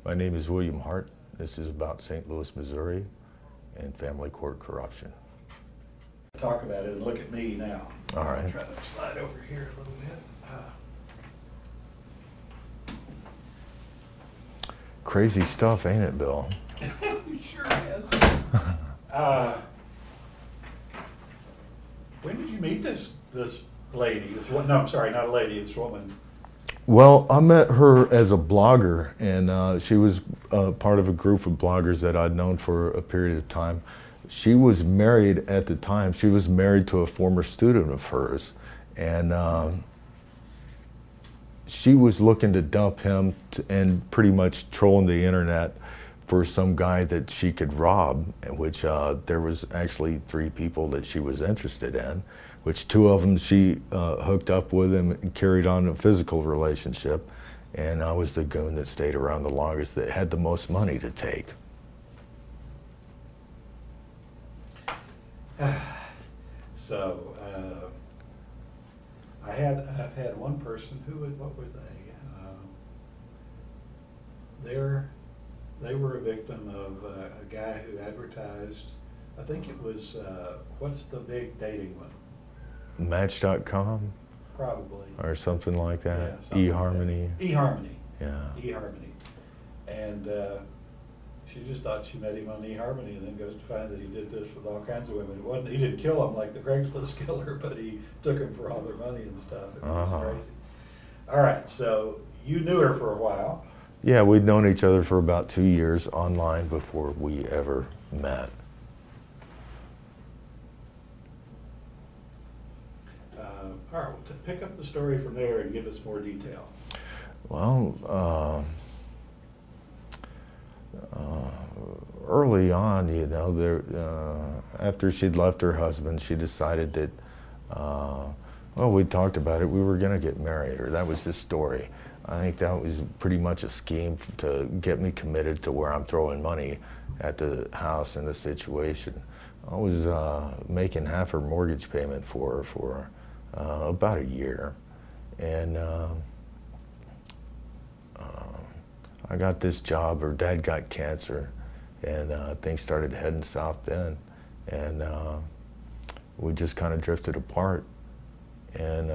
My name is William Hart. This is about St. Louis, Missouri, and family court corruption. Talk about it and look at me now. All right. I'll try to slide over here a little bit. Crazy stuff, ain't it, Bill? It sure is. When did you meet this lady? No, I'm sorry, not a lady, this woman. Well, I met her as a blogger, and she was part of a group of bloggers that I'd known for a period of time. She was married at the time. She was married to a former student of hers, and she was looking to dump him and pretty much trolling the internet for some guy that she could rob, which there was actually 3 people that she was interested in, which 2 of them she hooked up with him and carried on a physical relationship, and I was the goon that stayed around the longest, that had the most money to take. So I've had one person what were they? They were a victim of a guy who advertised, I think it was, what's the big dating one? Match.com? Probably. Or something like that. Yeah, eHarmony. Like eHarmony. Yeah. eHarmony. And she just thought she met him on eHarmony, and then goes to find that he did this with all kinds of women. He didn't kill them like the Craigslist killer, but he took them for all their money and stuff. It was crazy. All right, so you knew her for a while. Yeah, we'd known each other for about 2 years online before we ever met. All right, well, pick up the story from there and give us more detail. Well, early on, you know, after she'd left her husband, she decided that, well, we talked about it, we were going to get married, or that was the story. I think that was pretty much a scheme to get me committed to where I'm throwing money at the house and the situation. I was making half her mortgage payment for her for about a year, and I got this job. Her dad got cancer, and things started heading south then, and we just kind of drifted apart. And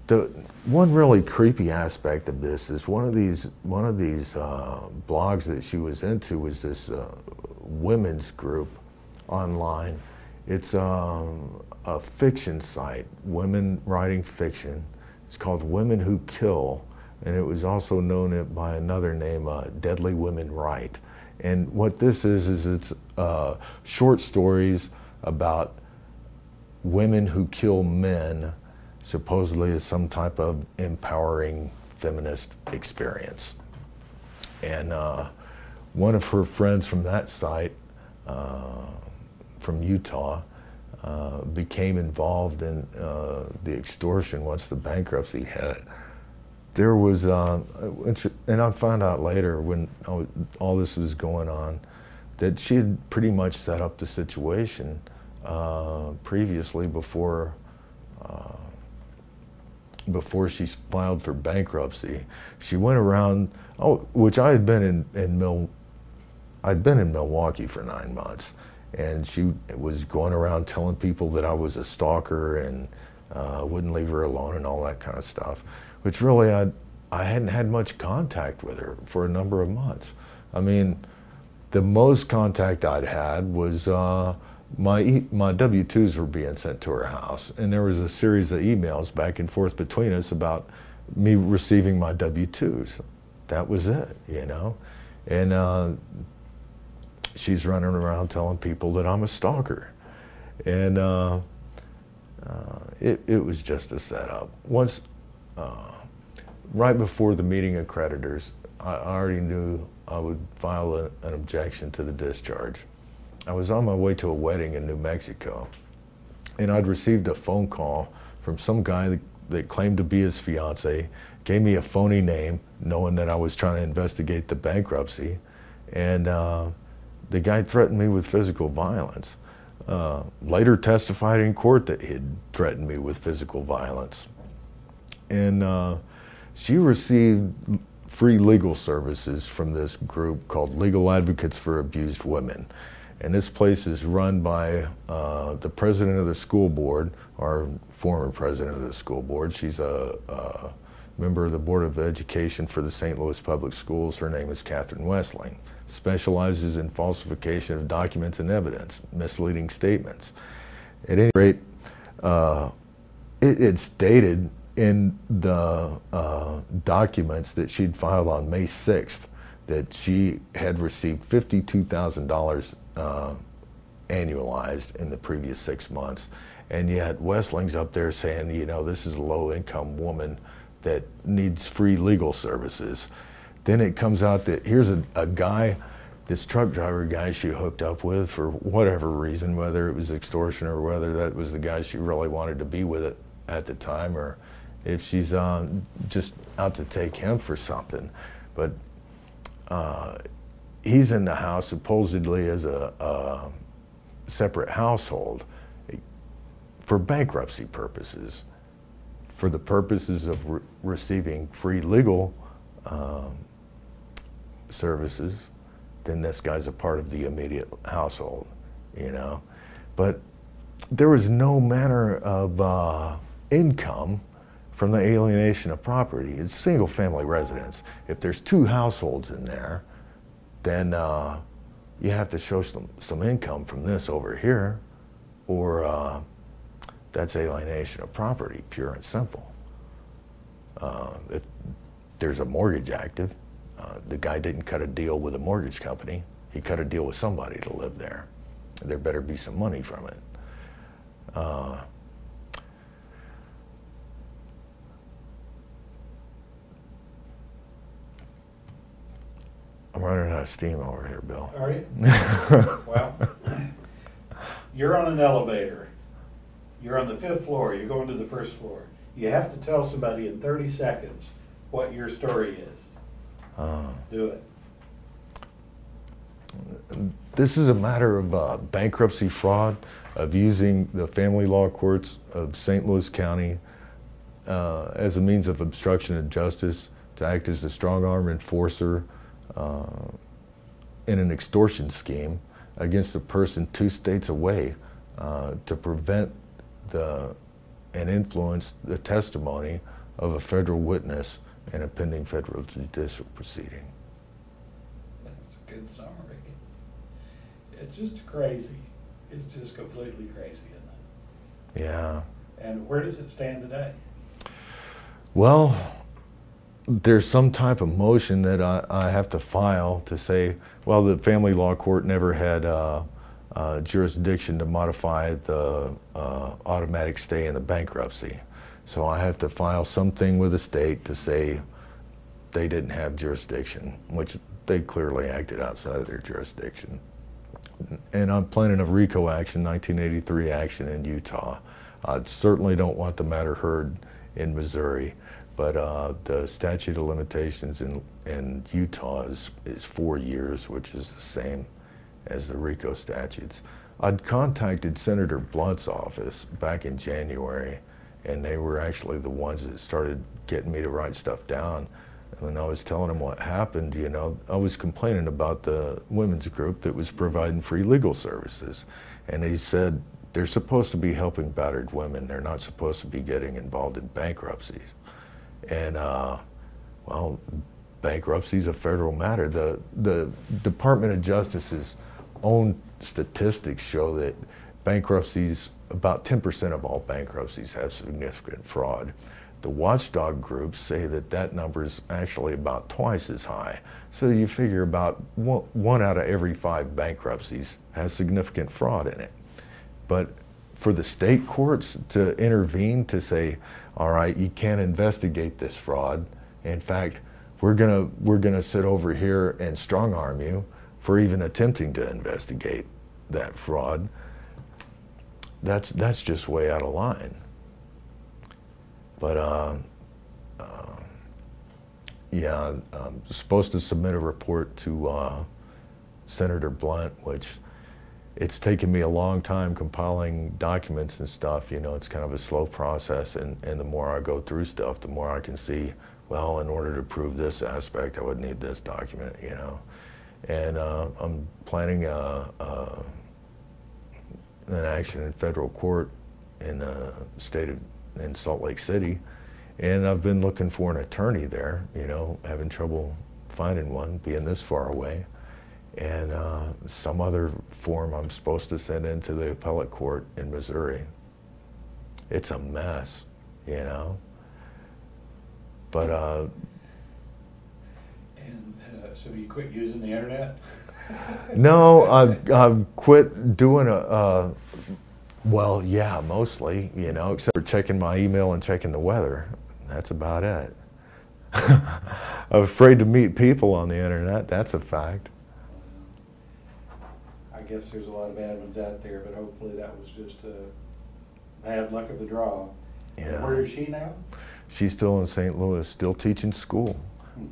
the one really creepy aspect of this is one of these blogs that she was into was this women's group online. It's a fiction site, women writing fiction. It's called Women Who Kill, and it was also known by another name, Deadly Women Write. And what this is it's short stories about women who kill men, supposedly as some type of empowering feminist experience. And one of her friends from that site, from Utah, became involved in the extortion once the bankruptcy hit. There was, and I found out later when all this was going on, that she had pretty much set up the situation previously before she filed for bankruptcy. She went around, which I had been I'd been in Milwaukee for 9 months, and she was going around telling people that I was a stalker and wouldn't leave her alone and all that kind of stuff, which really I hadn't had much contact with her for a number of months. I mean, the most contact I'd had was my W-2s were being sent to her house, and there was a series of emails back and forth between us about me receiving my W-2s. That was it, you know? And she's running around telling people that I'm a stalker. And it was just a setup. Once, right before the meeting of creditors, I already knew I would file an objection to the discharge. I was on my way to a wedding in New Mexico, and I'd received a phone call from some guy that claimed to be his fiance, gave me a phony name, knowing that I was trying to investigate the bankruptcy, and the guy threatened me with physical violence. Later testified in court that he had threatened me with physical violence. And she received free legal services from this group called Legal Advocates for Abused Women. And this place is run by the president of the school board, our former president of the school board. She's a member of the Board of Education for the St. Louis Public Schools. Her name is Catherine Wessling. Specializes in falsification of documents and evidence, misleading statements. At any rate, it's stated in the documents that she'd filed on May 6th that she had received $52,000 annualized in the previous 6 months. And yet Wessling's up there saying, you know, this is a low-income woman that needs free legal services. Then it comes out that here's a guy, this truck driver guy she hooked up with for whatever reason, whether it was extortion or whether that was the guy she really wanted to be with at the time, or if she's just out to take him for something. But he's in the house supposedly as a separate household for bankruptcy purposes, for the purposes of receiving free legal services. Then this guy's a part of the immediate household, you know. But there was no manner of income from the alienation of property. It's single family residence. If there's 2 households in there, then you have to show some income from this over here, or that's alienation of property, pure and simple. If there's a mortgage active, the guy didn't cut a deal with a mortgage company. He cut a deal with somebody to live there. There better be some money from it. I'm running out of steam over here, Bill. Are you? Well, you're on an elevator. You're on the 5th floor. You're going to the 1st floor. You have to tell somebody in 30 seconds what your story is. Do it. This is a matter of bankruptcy fraud, of using the family law courts of St. Louis County as a means of obstruction of justice, to act as a strong-arm enforcer in an extortion scheme against a person 2 states away, to prevent and influence the testimony of a federal witness in a pending federal judicial proceeding. That's a good summary. It's just crazy. It's just completely crazy, isn't it? Yeah. And where does it stand today? Well, there's some type of motion that I have to file to say, well, the family law court never had jurisdiction to modify the automatic stay in the bankruptcy. So I have to file something with the state to say they didn't have jurisdiction, which they clearly acted outside of their jurisdiction. And I'm planning a RICO action, 1983 action in Utah. I certainly don't want the matter heard in Missouri, but the statute of limitations in Utah is 4 years, which is the same as the RICO statutes. I'd contacted Senator Blunt's office back in January, and they were actually the ones that started getting me to write stuff down. When I was telling them what happened, you know, I was complaining about the women's group that was providing free legal services. And he said, they're supposed to be helping battered women. They're not supposed to be getting involved in bankruptcies. And, well, bankruptcy is a federal matter. The Department of Justice's own statistics show that bankruptcies, about 10% of all bankruptcies have significant fraud. The watchdog groups say that number is actually about twice as high. So you figure about one out of every 5 bankruptcies has significant fraud in it. But for the state courts to intervene to say, all right, you can't investigate this fraud. In fact, we're gonna sit over here and strong arm you for even attempting to investigate that fraud. That's just way out of line. But yeah, I'm supposed to submit a report to Senator Blunt, which it's taken me a long time compiling documents and stuff. You know, it's kind of a slow process, and the more I go through stuff, the more I can see well, in order to prove this aspect, I would need this document, you know. And I'm planning an action in federal court in the state of in Salt Lake City, and I've been looking for an attorney there, you know, having trouble finding one, being this far away, and some other form I'm supposed to send into the appellate court in Missouri. It's a mess, you know. But so you quit using the internet? no, I've quit doing well, yeah, mostly, you know, except for checking my email and checking the weather. That's about it. I'm afraid to meet people on the internet, that's a fact. I guess there's a lot of bad ones out there, but hopefully that was just bad luck of the draw. Yeah. Where is she now? She's still in St. Louis, still teaching school.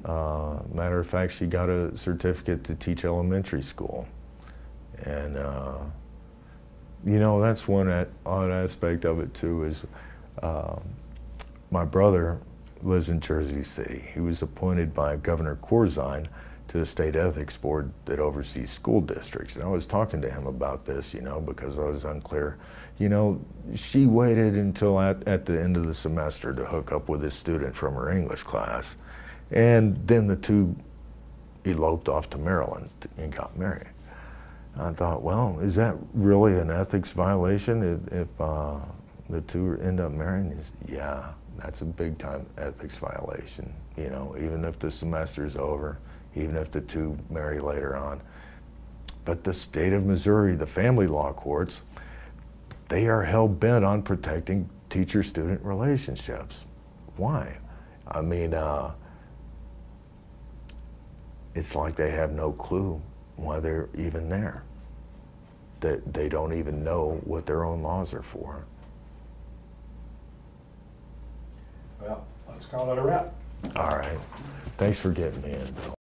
Matter of fact, she got a certificate to teach elementary school. And, you know, that's one odd aspect of it too is my brother lives in Jersey City. He was appointed by Governor Corzine to the state ethics board that oversees school districts. And I was talking to him about this, you know, because I was unclear. You know, she waited until at the end of the semester to hook up with a student from her English class. And then the two eloped off to Maryland and got married. I thought, well, is that really an ethics violation if the two end up marrying? Yeah, that's a big time ethics violation. You know, even if the semester's over, even if the two marry later on. But the state of Missouri, the family law courts, they are hell-bent on protecting teacher-student relationships. Why? I mean, it's like they have no clue why they're even there. That they don't even know what their own laws are for. Well, let's call it a wrap. All right. Thanks for getting me in, Bill.